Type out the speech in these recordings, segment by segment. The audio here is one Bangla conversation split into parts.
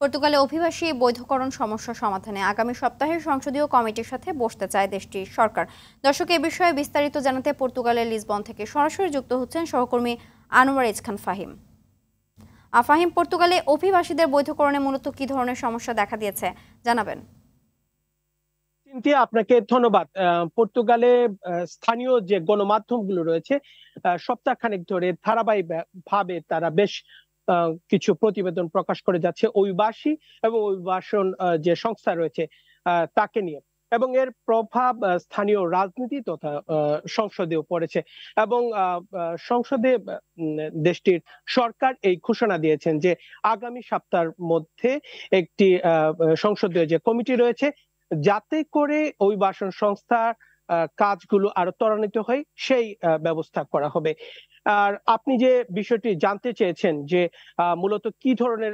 পর্তুগালে অভিবাসী বৈধকরণ সমস্যা সমাধানে আগামী সপ্তাহে সংসদীয় কমিটির সাথে বসতে চায় দেশটির সরকার। দর্শক, এ বিষয়ে বিস্তারিত জানাতে পর্তুগালের লিসবন থেকে সরাসরি যুক্ত হচ্ছেন সহকর্মী আনোয়ার ইজখান ফাহিম। ফাহিম, পর্তুগালে অভিবাসীদের বৈধকরণে মূলত কি ধরনের সমস্যা দেখা দিয়েছে জানাবেন। আপনাকে ধন্যবাদ। পর্তুগালে স্থানীয় যে গণমাধ্যমগুলো রয়েছে সপ্তাহখানেক ধরে ধারাবাহিক ভাবে তারা বেশ কিছু প্রতিবেদন প্রকাশ করে যাচ্ছে অভিবাসী এবং অভিবাসন যে সংস্থা রয়েছে তাকে নিয়ে, এবং এর প্রভাব স্থানীয় রাজনীতি তথা সংসদেও পড়েছে। এবং সংসদে দেশটির সরকার এই ঘোষণা দিয়েছেন যে আগামী সপ্তাহের মধ্যে একটি সংসদীয় যে কমিটি রয়েছে, যাতে করে অভিবাসন সংস্থার কাজগুলো আরো ত্বরান্বিত হয় সেই ব্যবস্থা করা হবে। আর আপনি যে বিষয়টি জানতে চেয়েছেন যে মূলত কি ধরনের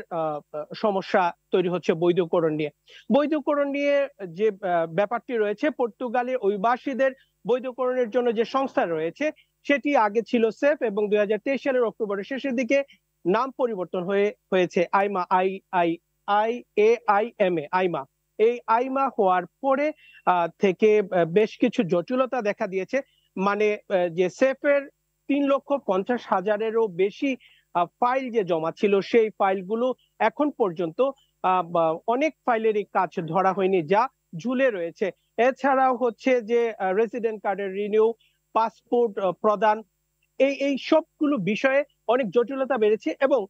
সমস্যা তৈরি হচ্ছে বৈধকরণ নিয়ে যে ব্যাপারটি রয়েছে, পর্তুগালের অভিবাসীদের বৈধকরণের জন্য যে সংস্থা রয়েছে সেটি আগে ছিল সেফ, এবং 2023 সালের অক্টোবরের শেষের দিকে নাম পরিবর্তন হয়েছে আইমা, আইমা। এই আইমা হওয়ার পরে থেকে বেশ কিছু জটিলতা দেখা দিয়েছে। মানে যে সেফের 3,50,000-এরও বেশি ফাইল যে জমা ছিল, সেই ফাইলগুলো এখন পর্যন্ত অনেক ফাইলেরই কাজ ধরা হয়নি, যা ঝুলে রয়েছে। এছাড়াও হচ্ছে যে রেসিডেন্ট কার্ডের রিনিউ, পাসপোর্ট প্রদান, এই সবগুলো বিষয়ে অনেক জটিলতা বেড়েছে এবং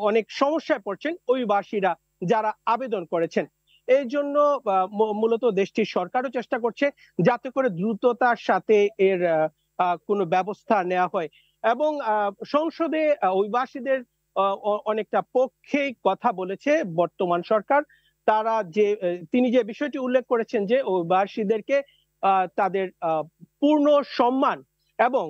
অনেক সমস্যায় পড়ছেন অভিবাসীরা যারা আবেদন করেছেন। এই জন্য মূলত দেশটির সরকারও চেষ্টা করছে যাতে করে দ্রুততার সাথে এর কোনো ব্যবস্থা নেওয়া হয়। এবং সংসদে অভিবাসীদের অনেকটা পক্ষেই কথা বলেছে বর্তমান সরকার। তিনি যে বিষয়টি উল্লেখ করেছেন যে অভিবাসীদেরকে তাদের পূর্ণ সম্মান এবং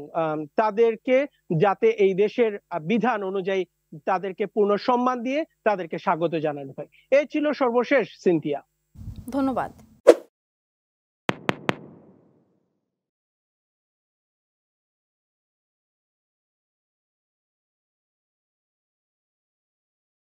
তাদেরকে যাতে এই দেশের বিধান অনুযায়ী তাদেরকে পূর্ণ সম্মান দিয়ে তাদেরকে স্বাগত জানানো হয়। এই ছিল সর্বশেষ, সিনথিয়া। ধন্যবাদ।